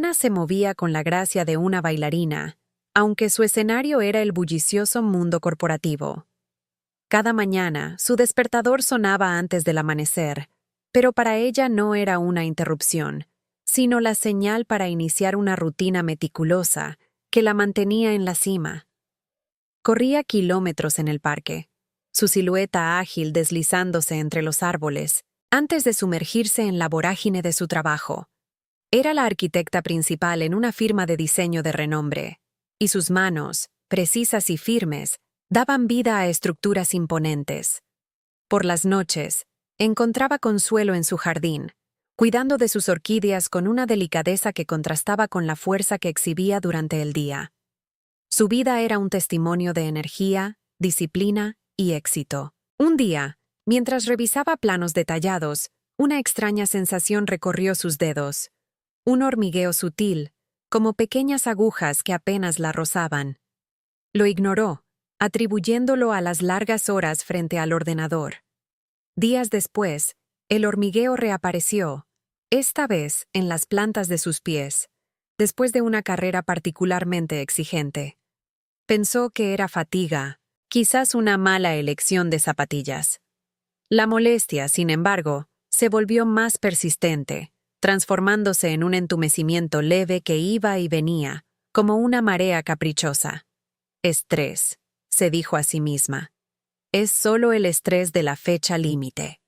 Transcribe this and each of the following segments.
Ana se movía con la gracia de una bailarina, aunque su escenario era el bullicioso mundo corporativo. Cada mañana, su despertador sonaba antes del amanecer, pero para ella no era una interrupción, sino la señal para iniciar una rutina meticulosa que la mantenía en la cima. Corría kilómetros en el parque, su silueta ágil deslizándose entre los árboles, antes de sumergirse en la vorágine de su trabajo. Era la arquitecta principal en una firma de diseño de renombre, y sus manos, precisas y firmes, daban vida a estructuras imponentes. Por las noches, encontraba consuelo en su jardín, cuidando de sus orquídeas con una delicadeza que contrastaba con la fuerza que exhibía durante el día. Su vida era un testimonio de energía, disciplina y éxito. Un día, mientras revisaba planos detallados, una extraña sensación recorrió sus dedos. Un hormigueo sutil, como pequeñas agujas que apenas la rozaban. Lo ignoró, atribuyéndolo a las largas horas frente al ordenador. Días después, el hormigueo reapareció, esta vez en las plantas de sus pies, después de una carrera particularmente exigente. Pensó que era fatiga, quizás una mala elección de zapatillas. La molestia, sin embargo, se volvió más persistente, transformándose en un entumecimiento leve que iba y venía, como una marea caprichosa. Estrés, se dijo a sí misma. Es solo el estrés de la fecha límite.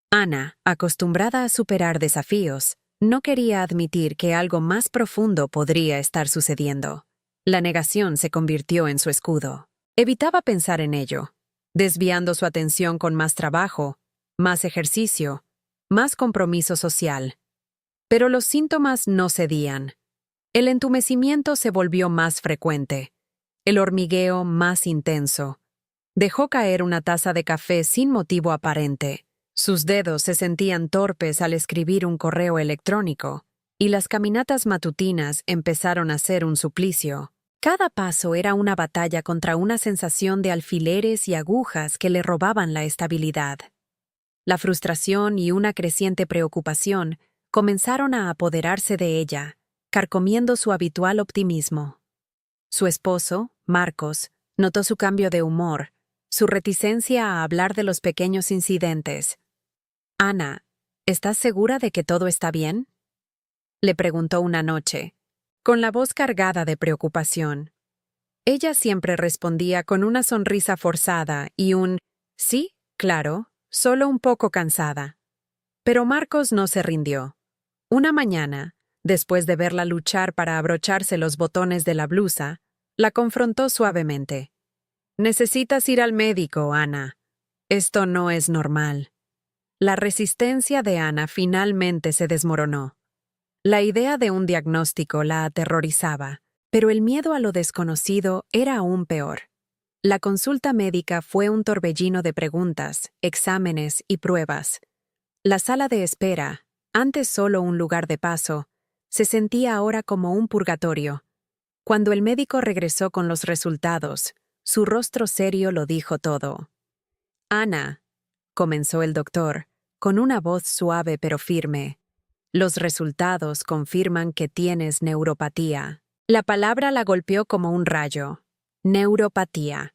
Ana, acostumbrada a superar desafíos, no quería admitir que algo más profundo podría estar sucediendo. La negación se convirtió en su escudo. Evitaba pensar en ello, desviando su atención con más trabajo, más ejercicio, más compromiso social. Pero los síntomas no cedían. El entumecimiento se volvió más frecuente, el hormigueo más intenso. Dejó caer una taza de café sin motivo aparente. Sus dedos se sentían torpes al escribir un correo electrónico, y las caminatas matutinas empezaron a ser un suplicio. Cada paso era una batalla contra una sensación de alfileres y agujas que le robaban la estabilidad. La frustración y una creciente preocupación comenzaron a apoderarse de ella, carcomiendo su habitual optimismo. Su esposo, Marcos, notó su cambio de humor, su reticencia a hablar de los pequeños incidentes. «Ana, ¿estás segura de que todo está bien?», le preguntó una noche, con la voz cargada de preocupación. Ella siempre respondía con una sonrisa forzada y un «sí, claro, solo un poco cansada». Pero Marcos no se rindió. Una mañana, después de verla luchar para abrocharse los botones de la blusa, la confrontó suavemente. «Necesitas ir al médico, Ana. Esto no es normal». La resistencia de Ana finalmente se desmoronó. La idea de un diagnóstico la aterrorizaba, pero el miedo a lo desconocido era aún peor. La consulta médica fue un torbellino de preguntas, exámenes y pruebas. La sala de espera, antes solo un lugar de paso, se sentía ahora como un purgatorio. Cuando el médico regresó con los resultados, su rostro serio lo dijo todo. «Ana», comenzó el doctor, con una voz suave pero firme, «los resultados confirman que tienes neuropatía». La palabra la golpeó como un rayo. Neuropatía.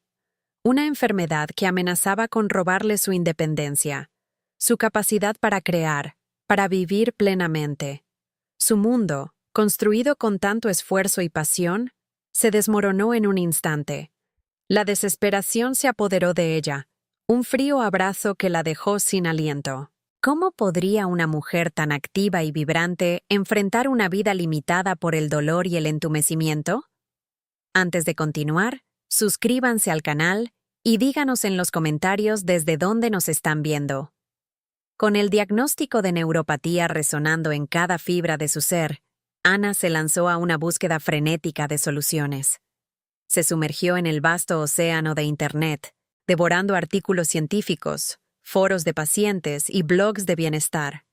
Una enfermedad que amenazaba con robarle su independencia, su capacidad para crear, para vivir plenamente. Su mundo, construido con tanto esfuerzo y pasión, se desmoronó en un instante. La desesperación se apoderó de ella, un frío abrazo que la dejó sin aliento. ¿Cómo podría una mujer tan activa y vibrante enfrentar una vida limitada por el dolor y el entumecimiento? Antes de continuar, suscríbanse al canal y díganos en los comentarios desde dónde nos están viendo. Con el diagnóstico de neuropatía resonando en cada fibra de su ser, Ana se lanzó a una búsqueda frenética de soluciones. Se sumergió en el vasto océano de Internet, devorando artículos científicos, foros de pacientes y blogs de bienestar.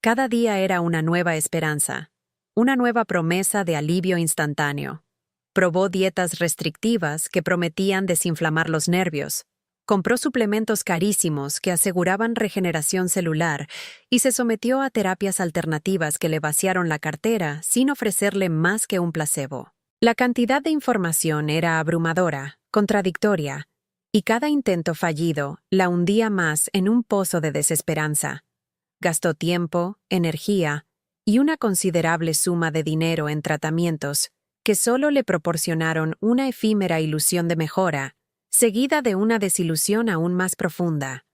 Cada día era una nueva esperanza, una nueva promesa de alivio instantáneo. Probó dietas restrictivas que prometían desinflamar los nervios, Compró suplementos carísimos que aseguraban regeneración celular y se sometió a terapias alternativas que le vaciaron la cartera sin ofrecerle más que un placebo. La cantidad de información era abrumadora, contradictoria, y cada intento fallido la hundía más en un pozo de desesperanza. Gastó tiempo, energía y una considerable suma de dinero en tratamientos que solo le proporcionaron una efímera ilusión de mejora, seguida de una desilusión aún más profunda.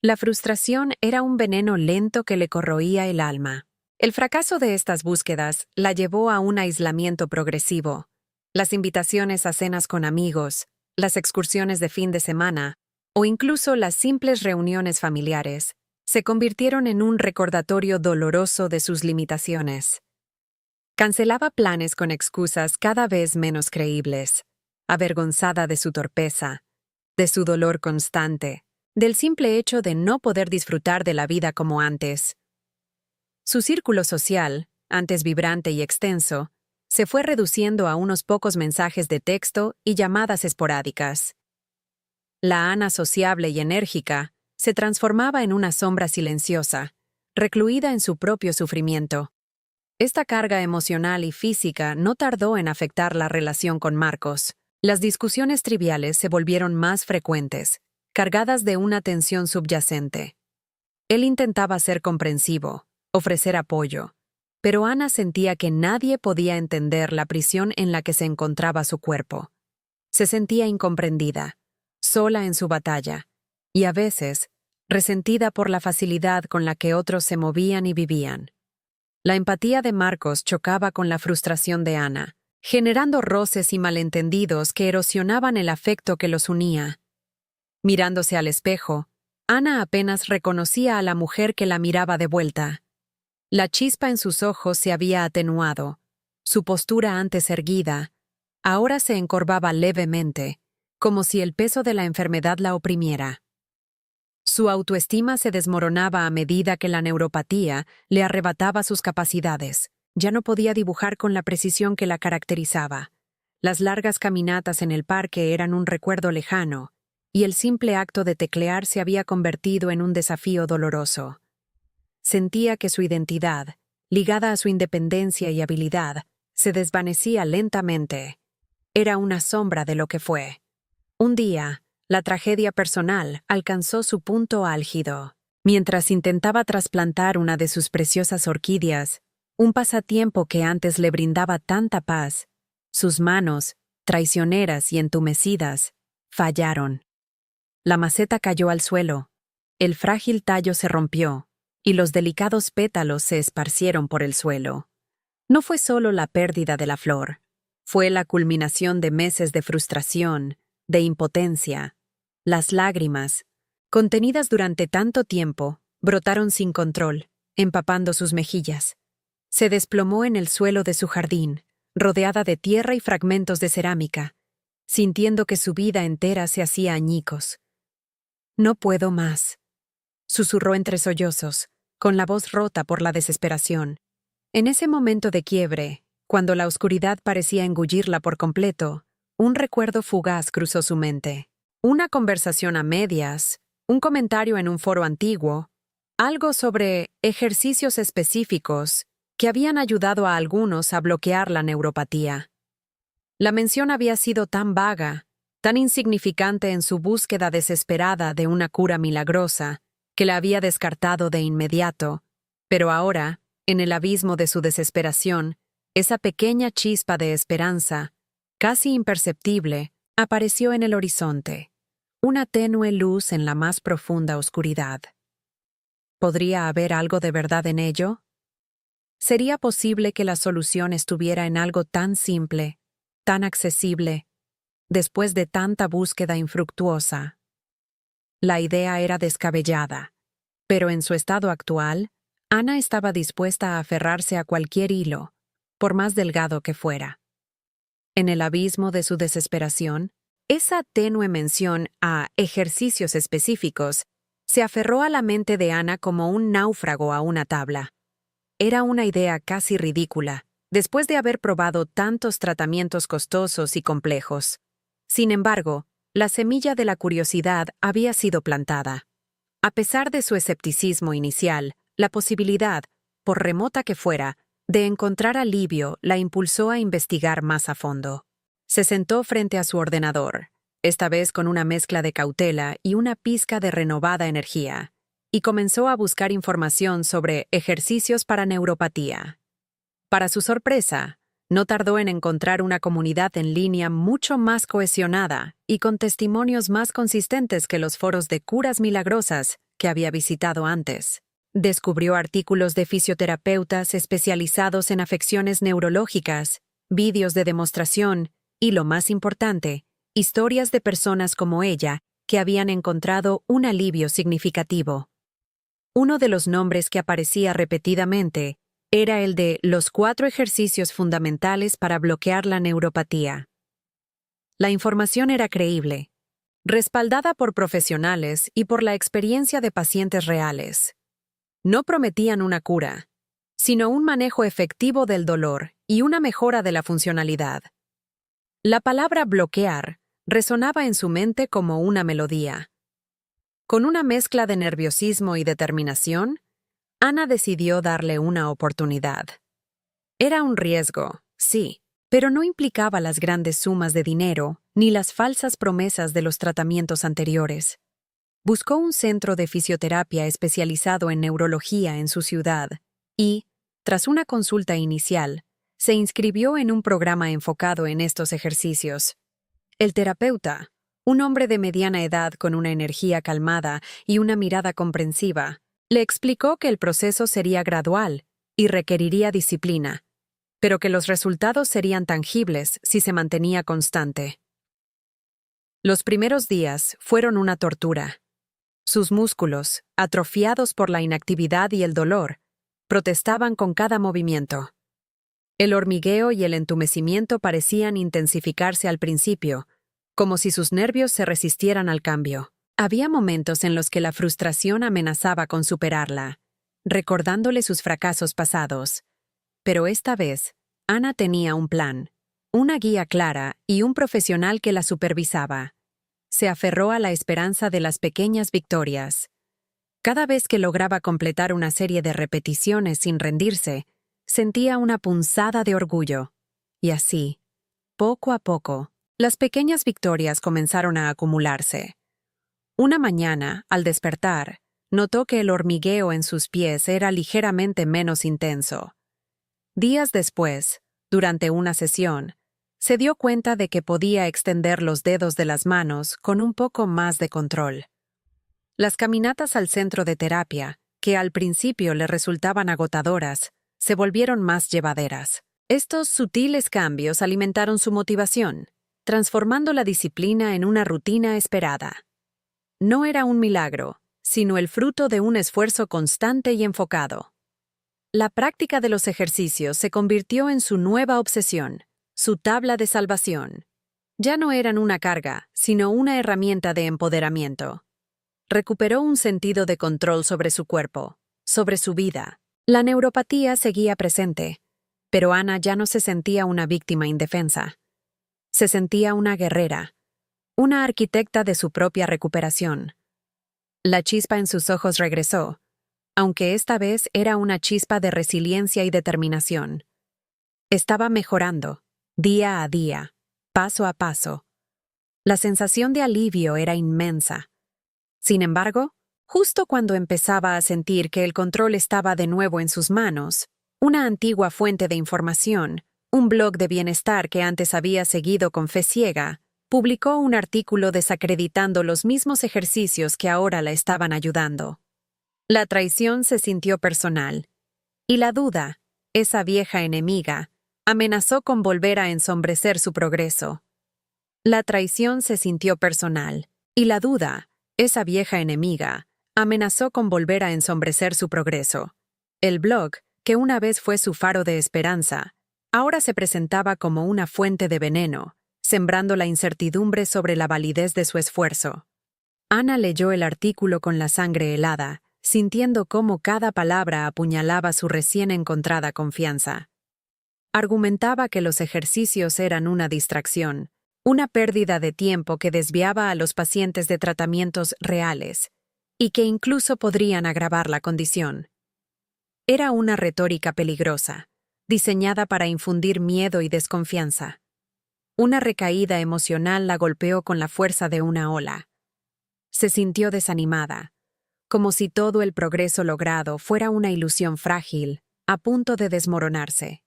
La frustración era un veneno lento que le corroía el alma. El fracaso de estas búsquedas la llevó a un aislamiento progresivo. Las invitaciones a cenas con amigos, las excursiones de fin de semana, o incluso las simples reuniones familiares, se convirtieron en un recordatorio doloroso de sus limitaciones. Cancelaba planes con excusas cada vez menos creíbles, avergonzada de su torpeza, de su dolor constante, del simple hecho de no poder disfrutar de la vida como antes. Su círculo social, antes vibrante y extenso, se fue reduciendo a unos pocos mensajes de texto y llamadas esporádicas. La Ana sociable y enérgica se transformaba en una sombra silenciosa, recluida en su propio sufrimiento. Esta carga emocional y física no tardó en afectar la relación con Marcos. Las discusiones triviales se volvieron más frecuentes, cargadas de una tensión subyacente. Él intentaba ser comprensivo, ofrecer apoyo, pero Ana sentía que nadie podía entender la prisión en la que se encontraba su cuerpo. Se sentía incomprendida, sola en su batalla, y a veces resentida por la facilidad con la que otros se movían y vivían. La empatía de Marcos chocaba con la frustración de Ana, generando roces y malentendidos que erosionaban el afecto que los unía. Mirándose al espejo, Ana apenas reconocía a la mujer que la miraba de vuelta. La chispa en sus ojos se había atenuado. Su postura antes erguida, ahora se encorvaba levemente, como si el peso de la enfermedad la oprimiera. Su autoestima se desmoronaba a medida que la neuropatía le arrebataba sus capacidades. Ya no podía dibujar con la precisión que la caracterizaba. Las largas caminatas en el parque eran un recuerdo lejano, y el simple acto de teclear se había convertido en un desafío doloroso. Sentía que su identidad, ligada a su independencia y habilidad, se desvanecía lentamente. Era una sombra de lo que fue. Un día, la tragedia personal alcanzó su punto álgido. Mientras intentaba trasplantar una de sus preciosas orquídeas, un pasatiempo que antes le brindaba tanta paz, sus manos, traicioneras y entumecidas, fallaron. La maceta cayó al suelo, el frágil tallo se rompió, y los delicados pétalos se esparcieron por el suelo. No fue solo la pérdida de la flor, fue la culminación de meses de frustración, de impotencia. Las lágrimas, contenidas durante tanto tiempo, brotaron sin control, empapando sus mejillas. Se desplomó en el suelo de su jardín, rodeada de tierra y fragmentos de cerámica, sintiendo que su vida entera se hacía añicos. «No puedo más», susurró entre sollozos, con la voz rota por la desesperación. En ese momento de quiebre, cuando la oscuridad parecía engullirla por completo, un recuerdo fugaz cruzó su mente. Una conversación a medias, un comentario en un foro antiguo, algo sobre ejercicios específicos que habían ayudado a algunos a bloquear la neuropatía. La mención había sido tan vaga, tan insignificante en su búsqueda desesperada de una cura milagrosa, que la había descartado de inmediato, pero ahora, en el abismo de su desesperación, esa pequeña chispa de esperanza, casi imperceptible, apareció en el horizonte, una tenue luz en la más profunda oscuridad. ¿Podría haber algo de verdad en ello? ¿Sería posible que la solución estuviera en algo tan simple, tan accesible, después de tanta búsqueda infructuosa? La idea era descabellada, pero en su estado actual, Ana estaba dispuesta a aferrarse a cualquier hilo, por más delgado que fuera. En el abismo de su desesperación, esa tenue mención a ejercicios específicos se aferró a la mente de Ana como un náufrago a una tabla. Era una idea casi ridícula, después de haber probado tantos tratamientos costosos y complejos. Sin embargo, la semilla de la curiosidad había sido plantada. A pesar de su escepticismo inicial, la posibilidad, por remota que fuera, de encontrar alivio la impulsó a investigar más a fondo. Se sentó frente a su ordenador, esta vez con una mezcla de cautela y una pizca de renovada energía, y comenzó a buscar información sobre ejercicios para neuropatía. Para su sorpresa, no tardó en encontrar una comunidad en línea mucho más cohesionada y con testimonios más consistentes que los foros de curas milagrosas que había visitado antes. Descubrió artículos de fisioterapeutas especializados en afecciones neurológicas, vídeos de demostración y, lo más importante, historias de personas como ella que habían encontrado un alivio significativo. Uno de los nombres que aparecía repetidamente era el de los 4 ejercicios fundamentales para bloquear la neuropatía. La información era creíble, respaldada por profesionales y por la experiencia de pacientes reales. No prometían una cura, sino un manejo efectivo del dolor y una mejora de la funcionalidad. La palabra bloquear resonaba en su mente como una melodía. Con una mezcla de nerviosismo y determinación, Ana decidió darle una oportunidad. Era un riesgo, sí, pero no implicaba las grandes sumas de dinero ni las falsas promesas de los tratamientos anteriores. Buscó un centro de fisioterapia especializado en neurología en su ciudad y, tras una consulta inicial, se inscribió en un programa enfocado en estos ejercicios. El terapeuta, un hombre de mediana edad con una energía calmada y una mirada comprensiva, le explicó que el proceso sería gradual y requeriría disciplina, pero que los resultados serían tangibles si se mantenía constante. Los primeros días fueron una tortura. Sus músculos, atrofiados por la inactividad y el dolor, protestaban con cada movimiento. El hormigueo y el entumecimiento parecían intensificarse al principio, como si sus nervios se resistieran al cambio. Había momentos en los que la frustración amenazaba con superarla, recordándole sus fracasos pasados. Pero esta vez, Ana tenía un plan, una guía clara y un profesional que la supervisaba. Se aferró a la esperanza de las pequeñas victorias. Cada vez que lograba completar una serie de repeticiones sin rendirse, sentía una punzada de orgullo. Y así, poco a poco, las pequeñas victorias comenzaron a acumularse. Una mañana, al despertar, notó que el hormigueo en sus pies era ligeramente menos intenso. Días después, durante una sesión, se dio cuenta de que podía extender los dedos de las manos con un poco más de control. Las caminatas al centro de terapia, que al principio le resultaban agotadoras, se volvieron más llevaderas. Estos sutiles cambios alimentaron su motivación, transformando la disciplina en una rutina esperada. No era un milagro, sino el fruto de un esfuerzo constante y enfocado. La práctica de los ejercicios se convirtió en su nueva obsesión, su tabla de salvación. Ya no eran una carga, sino una herramienta de empoderamiento. Recuperó un sentido de control sobre su cuerpo, sobre su vida. La neuropatía seguía presente, pero Ana ya no se sentía una víctima indefensa. Se sentía una guerrera, una arquitecta de su propia recuperación. La chispa en sus ojos regresó, aunque esta vez era una chispa de resiliencia y determinación. Estaba mejorando, día a día, paso a paso. La sensación de alivio era inmensa. Sin embargo, justo cuando empezaba a sentir que el control estaba de nuevo en sus manos, una antigua fuente de información, un blog de bienestar que antes había seguido con fe ciega, publicó un artículo desacreditando los mismos ejercicios que ahora la estaban ayudando. La traición se sintió personal, y la duda, esa vieja enemiga, amenazó con volver a ensombrecer su progreso. La traición se sintió personal, y la duda, esa vieja enemiga, amenazó con volver a ensombrecer su progreso. El blog, que una vez fue su faro de esperanza, ahora se presentaba como una fuente de veneno, sembrando la incertidumbre sobre la validez de su esfuerzo. Ana leyó el artículo con la sangre helada, sintiendo cómo cada palabra apuñalaba su recién encontrada confianza. Argumentaba que los ejercicios eran una distracción, una pérdida de tiempo que desviaba a los pacientes de tratamientos reales y que incluso podrían agravar la condición. Era una retórica peligrosa, diseñada para infundir miedo y desconfianza. Una recaída emocional la golpeó con la fuerza de una ola. Se sintió desanimada, como si todo el progreso logrado fuera una ilusión frágil, a punto de desmoronarse.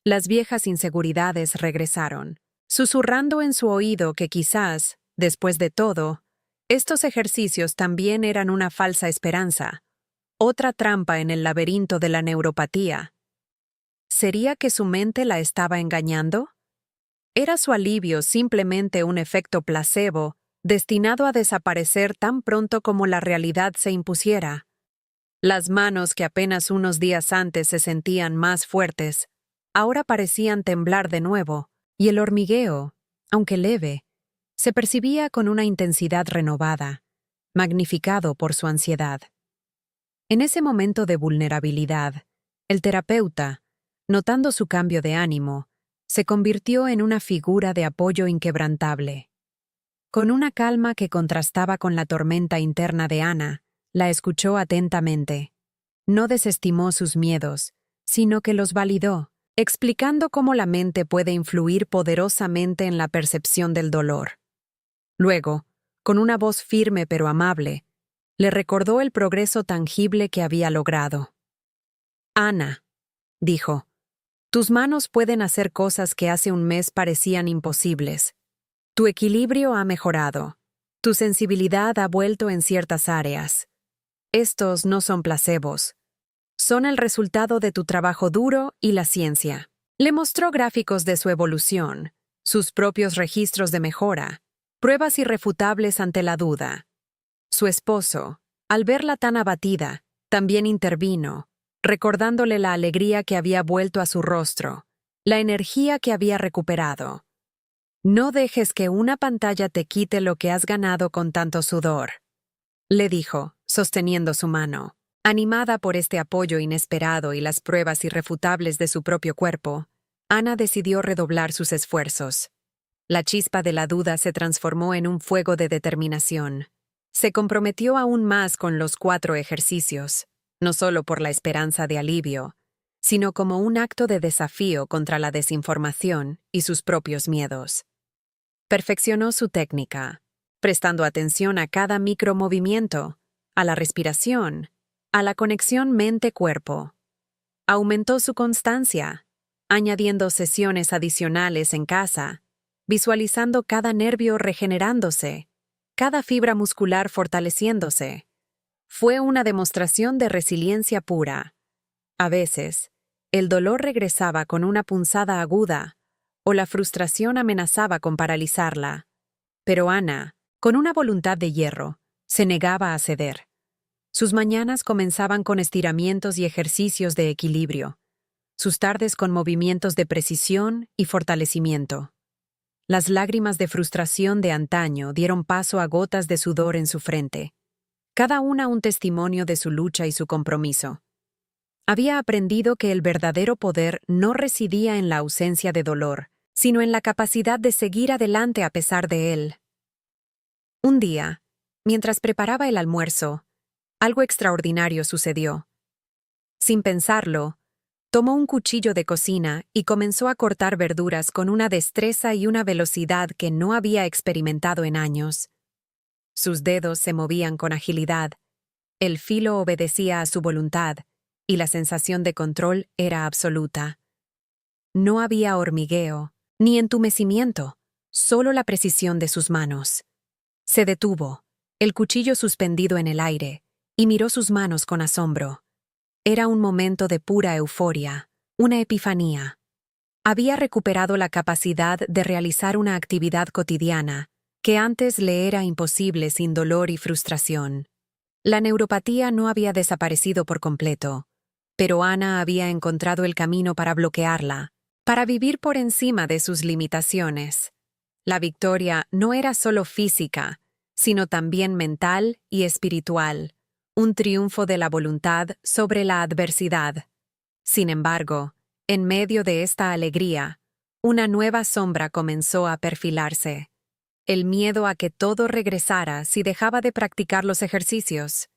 Las viejas inseguridades regresaron, susurrando en su oído que quizás, después de todo, estos ejercicios también eran una falsa esperanza, otra trampa en el laberinto de la neuropatía. ¿Sería que su mente la estaba engañando? ¿Era su alivio simplemente un efecto placebo, destinado a desaparecer tan pronto como la realidad se impusiera? Las manos que apenas unos días antes se sentían más fuertes, ahora parecían temblar de nuevo, y el hormigueo, aunque leve, se percibía con una intensidad renovada, magnificado por su ansiedad. En ese momento de vulnerabilidad, el terapeuta, notando su cambio de ánimo, se convirtió en una figura de apoyo inquebrantable. Con una calma que contrastaba con la tormenta interna de Ana, la escuchó atentamente. No desestimó sus miedos, sino que los validó, explicando cómo la mente puede influir poderosamente en la percepción del dolor. Luego, con una voz firme pero amable, le recordó el progreso tangible que había logrado. «Ana», dijo, «tus manos pueden hacer cosas que hace un mes parecían imposibles. Tu equilibrio ha mejorado. Tu sensibilidad ha vuelto en ciertas áreas. Estos no son placebos. Son el resultado de tu trabajo duro y la ciencia». Le mostró gráficos de su evolución, sus propios registros de mejora, pruebas irrefutables ante la duda. Su esposo, al verla tan abatida, también intervino, recordándole la alegría que había vuelto a su rostro, la energía que había recuperado. «No dejes que una pantalla te quite lo que has ganado con tanto sudor», le dijo, sosteniendo su mano. Animada por este apoyo inesperado y las pruebas irrefutables de su propio cuerpo, Ana decidió redoblar sus esfuerzos. La chispa de la duda se transformó en un fuego de determinación. Se comprometió aún más con los 4 ejercicios, no solo por la esperanza de alivio, sino como un acto de desafío contra la desinformación y sus propios miedos. Perfeccionó su técnica, prestando atención a cada micromovimiento, a la respiración, a la conexión mente-cuerpo. Aumentó su constancia, añadiendo sesiones adicionales en casa, visualizando cada nervio regenerándose, cada fibra muscular fortaleciéndose. Fue una demostración de resiliencia pura. A veces, el dolor regresaba con una punzada aguda, o la frustración amenazaba con paralizarla. Pero Ana, con una voluntad de hierro, se negaba a ceder. Sus mañanas comenzaban con estiramientos y ejercicios de equilibrio, sus tardes con movimientos de precisión y fortalecimiento. Las lágrimas de frustración de antaño dieron paso a gotas de sudor en su frente, cada una un testimonio de su lucha y su compromiso. Había aprendido que el verdadero poder no residía en la ausencia de dolor, sino en la capacidad de seguir adelante a pesar de él. Un día, mientras preparaba el almuerzo, algo extraordinario sucedió. Sin pensarlo, tomó un cuchillo de cocina y comenzó a cortar verduras con una destreza y una velocidad que no había experimentado en años. Sus dedos se movían con agilidad, el filo obedecía a su voluntad, y la sensación de control era absoluta. No había hormigueo, ni entumecimiento, solo la precisión de sus manos. Se detuvo, el cuchillo suspendido en el aire, y miró sus manos con asombro. Era un momento de pura euforia, una epifanía. Había recuperado la capacidad de realizar una actividad cotidiana que antes le era imposible sin dolor y frustración. La neuropatía no había desaparecido por completo, pero Ana había encontrado el camino para bloquearla, para vivir por encima de sus limitaciones. La victoria no era solo física, sino también mental y espiritual, un triunfo de la voluntad sobre la adversidad. Sin embargo, en medio de esta alegría, Una nueva sombra comenzó a perfilarse. El miedo a que todo regresara si dejaba de practicar los ejercicios.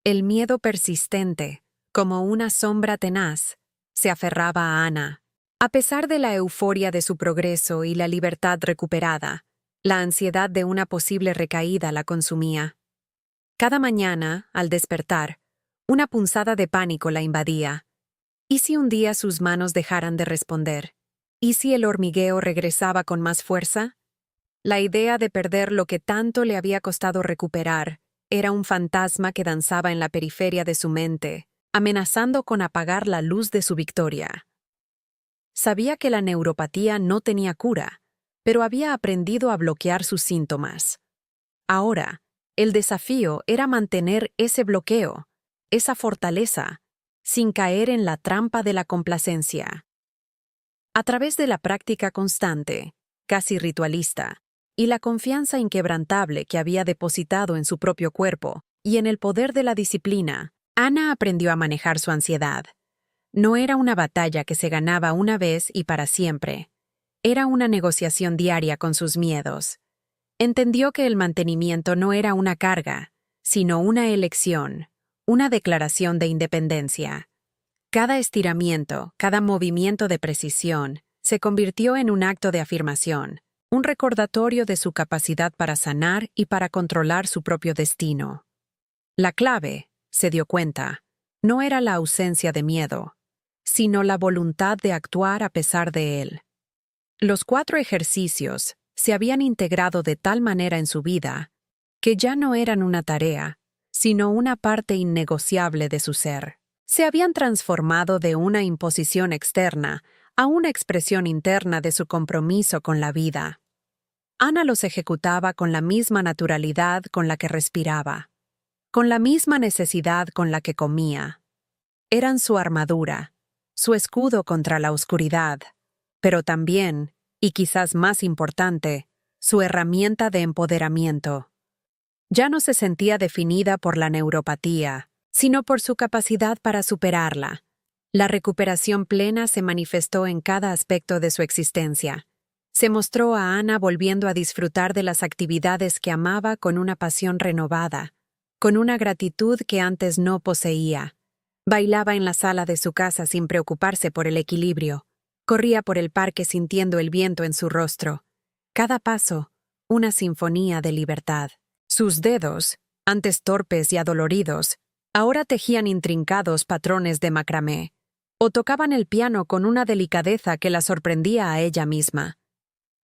El miedo persistente, como una sombra tenaz, se aferraba a Ana. A pesar de la euforia de su progreso y la libertad recuperada, la ansiedad de una posible recaída la consumía. Cada mañana, al despertar, una punzada de pánico la invadía. ¿Y si un día sus manos dejaran de responder? ¿Y si el hormigueo regresaba con más fuerza? La idea de perder lo que tanto le había costado recuperar era un fantasma que danzaba en la periferia de su mente, amenazando con apagar la luz de su victoria. Sabía que la neuropatía no tenía cura, pero había aprendido a bloquear sus síntomas. Ahora, el desafío era mantener ese bloqueo, esa fortaleza, sin caer en la trampa de la complacencia. A través de la práctica constante, casi ritualista, y la confianza inquebrantable que había depositado en su propio cuerpo y en el poder de la disciplina, Ana aprendió a manejar su ansiedad. No era una batalla que se ganaba una vez y para siempre. Era una negociación diaria con sus miedos. Entendió que el mantenimiento no era una carga, sino una elección, una declaración de independencia. Cada estiramiento, cada movimiento de precisión, se convirtió en un acto de afirmación, un recordatorio de su capacidad para sanar y para controlar su propio destino. La clave, se dio cuenta, no era la ausencia de miedo, sino la voluntad de actuar a pesar de él. Los 4 ejercicios se habían integrado de tal manera en su vida que ya no eran una tarea, sino una parte innegociable de su ser. Se habían transformado de una imposición externa a una expresión interna de su compromiso con la vida. Ana los ejecutaba con la misma naturalidad con la que respiraba, con la misma necesidad con la que comía. Eran su armadura, su escudo contra la oscuridad, pero también, y quizás más importante, su herramienta de empoderamiento. Ya no se sentía definida por la neuropatía, sino por su capacidad para superarla. La recuperación plena se manifestó en cada aspecto de su existencia. Se mostró a Ana volviendo a disfrutar de las actividades que amaba con una pasión renovada, con una gratitud que antes no poseía. Bailaba en la sala de su casa sin preocuparse por el equilibrio. Corría por el parque sintiendo el viento en su rostro. Cada paso, una sinfonía de libertad. Sus dedos, antes torpes y adoloridos, ahora tejían intrincados patrones de macramé, o tocaban el piano con una delicadeza que la sorprendía a ella misma.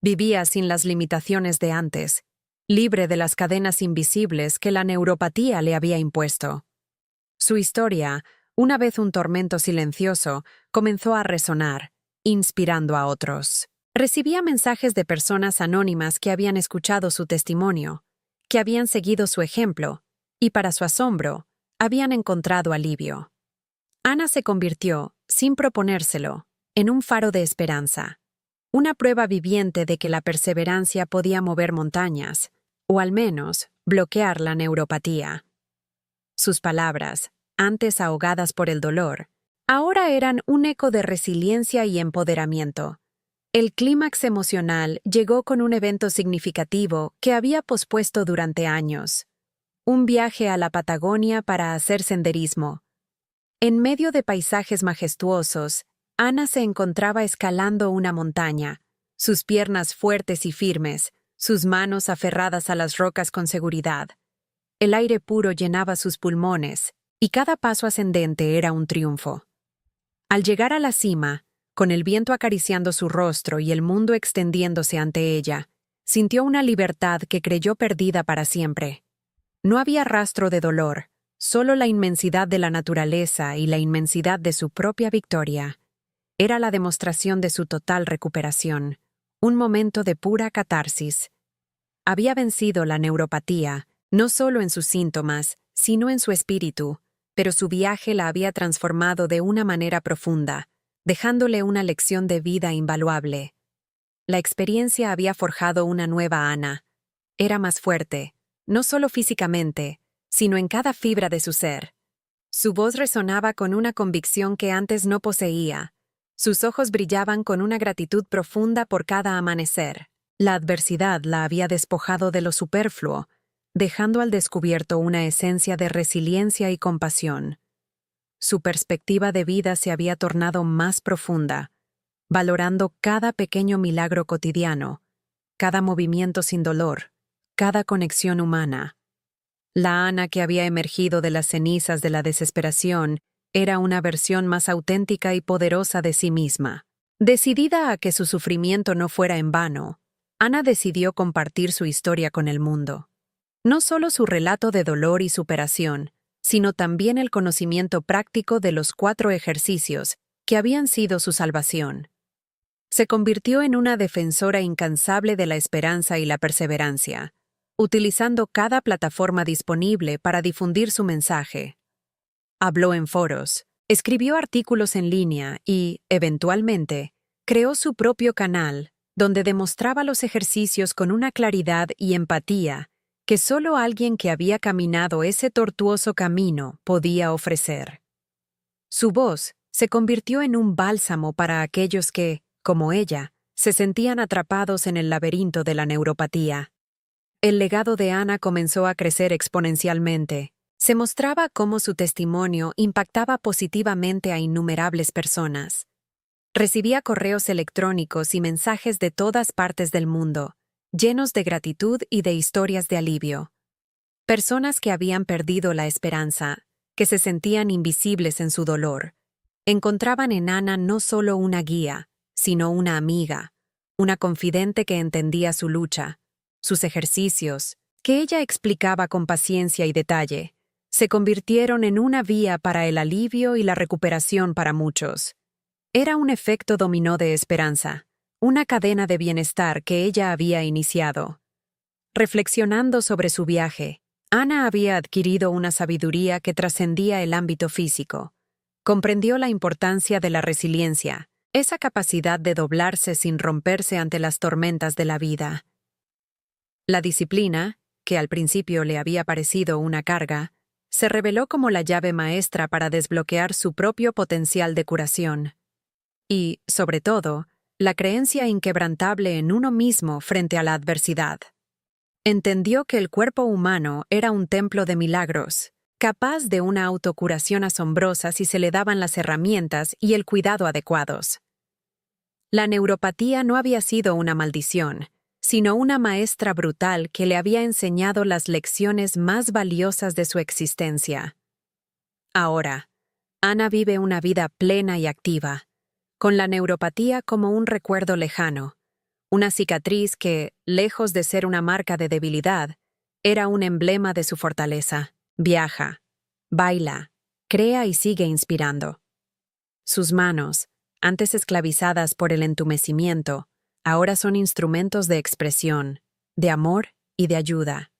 Vivía sin las limitaciones de antes, libre de las cadenas invisibles que la neuropatía le había impuesto. Su historia, una vez un tormento silencioso, comenzó a resonar, inspirando a otros. Recibía mensajes de personas anónimas que habían escuchado su testimonio, que habían seguido su ejemplo, y para su asombro, habían encontrado alivio. Ana se convirtió, sin proponérselo, en un faro de esperanza, una prueba viviente de que la perseverancia podía mover montañas, o al menos bloquear la neuropatía. Sus palabras, antes ahogadas por el dolor, ahora eran un eco de resiliencia y empoderamiento. El clímax emocional llegó con un evento significativo que había pospuesto durante años. Un viaje a la Patagonia para hacer senderismo. En medio de paisajes majestuosos, Ana se encontraba escalando una montaña, sus piernas fuertes y firmes, sus manos aferradas a las rocas con seguridad. El aire puro llenaba sus pulmones, y cada paso ascendente era un triunfo. Al llegar a la cima, con el viento acariciando su rostro y el mundo extendiéndose ante ella, sintió una libertad que creyó perdida para siempre. No había rastro de dolor, solo la inmensidad de la naturaleza y la inmensidad de su propia victoria. Era la demostración de su total recuperación, un momento de pura catarsis. Había vencido la neuropatía, no solo en sus síntomas, sino en su espíritu, pero su viaje la había transformado de una manera profunda, dejándole una lección de vida invaluable. La experiencia había forjado una nueva Ana. Era más fuerte, no solo físicamente, sino en cada fibra de su ser. Su voz resonaba con una convicción que antes no poseía. Sus ojos brillaban con una gratitud profunda por cada amanecer. La adversidad la había despojado de lo superfluo, dejando al descubierto una esencia de resiliencia y compasión. Su perspectiva de vida se había tornado más profunda, valorando cada pequeño milagro cotidiano, cada movimiento sin dolor, cada conexión humana. La Ana que había emergido de las cenizas de la desesperación era una versión más auténtica y poderosa de sí misma. Decidida a que su sufrimiento no fuera en vano, Ana decidió compartir su historia con el mundo. No solo su relato de dolor y superación, sino también el conocimiento práctico de los 4 ejercicios que habían sido su salvación. Se convirtió en una defensora incansable de la esperanza y la perseverancia, utilizando cada plataforma disponible para difundir su mensaje. Habló en foros, escribió artículos en línea y, eventualmente, creó su propio canal, donde demostraba los ejercicios con una claridad y empatía que solo alguien que había caminado ese tortuoso camino podía ofrecer. Su voz se convirtió en un bálsamo para aquellos que, como ella, se sentían atrapados en el laberinto de la neuropatía. El legado de Ana comenzó a crecer exponencialmente. Se mostraba cómo su testimonio impactaba positivamente a innumerables personas. Recibía correos electrónicos y mensajes de todas partes del mundo, llenos de gratitud y de historias de alivio. Personas que habían perdido la esperanza, que se sentían invisibles en su dolor, encontraban en Ana no solo una guía, sino una amiga, una confidente que entendía su lucha. Sus ejercicios, que ella explicaba con paciencia y detalle, se convirtieron en una vía para el alivio y la recuperación para muchos. Era un efecto dominó de esperanza, una cadena de bienestar que ella había iniciado. Reflexionando sobre su viaje, Ana había adquirido una sabiduría que trascendía el ámbito físico. Comprendió la importancia de la resiliencia, esa capacidad de doblarse sin romperse ante las tormentas de la vida. La disciplina, que al principio le había parecido una carga, se reveló como la llave maestra para desbloquear su propio potencial de curación. Y, sobre todo, la creencia inquebrantable en uno mismo frente a la adversidad. Entendió que el cuerpo humano era un templo de milagros, capaz de una autocuración asombrosa si se le daban las herramientas y el cuidado adecuados. La neuropatía no había sido una maldición, sino una maestra brutal que le había enseñado las lecciones más valiosas de su existencia. Ahora, Ana vive una vida plena y activa, con la neuropatía como un recuerdo lejano, una cicatriz que, lejos de ser una marca de debilidad, era un emblema de su fortaleza. Viaja, baila, crea y sigue inspirando. Sus manos, antes esclavizadas por el entumecimiento, ahora son instrumentos de expresión, de amor y de ayuda.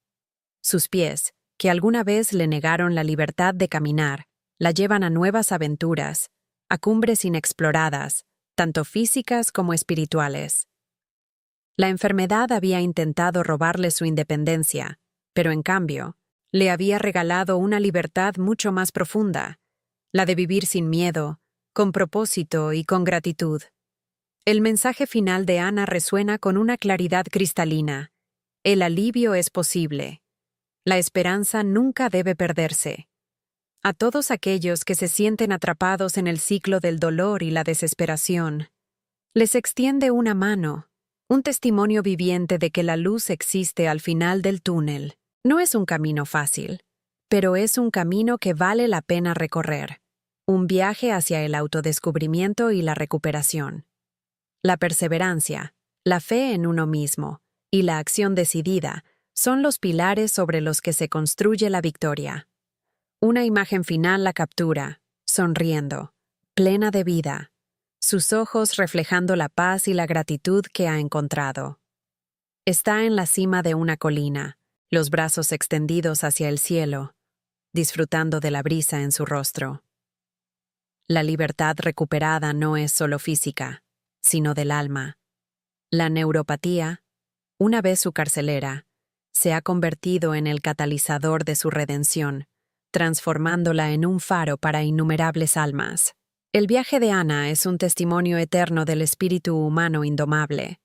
Sus pies, que alguna vez le negaron la libertad de caminar, la llevan a nuevas aventuras, a cumbres inexploradas, tanto físicas como espirituales. La enfermedad había intentado robarle su independencia, pero en cambio, le había regalado una libertad mucho más profunda, la de vivir sin miedo, con propósito y con gratitud. El mensaje final de Ana resuena con una claridad cristalina. El alivio es posible. La esperanza nunca debe perderse. A todos aquellos que se sienten atrapados en el ciclo del dolor y la desesperación, les extiende una mano, un testimonio viviente de que la luz existe al final del túnel. No es un camino fácil, pero es un camino que vale la pena recorrer, un viaje hacia el autodescubrimiento y la recuperación. La perseverancia, la fe en uno mismo y la acción decidida son los pilares sobre los que se construye la victoria. Una imagen final la captura, sonriendo, plena de vida, sus ojos reflejando la paz y la gratitud que ha encontrado. Está en la cima de una colina, los brazos extendidos hacia el cielo, disfrutando de la brisa en su rostro. La libertad recuperada no es solo física, sino del alma. La neuropatía, una vez su carcelera, se ha convertido en el catalizador de su redención, transformándola en un faro para innumerables almas. El viaje de Ana es un testimonio eterno del espíritu humano indomable.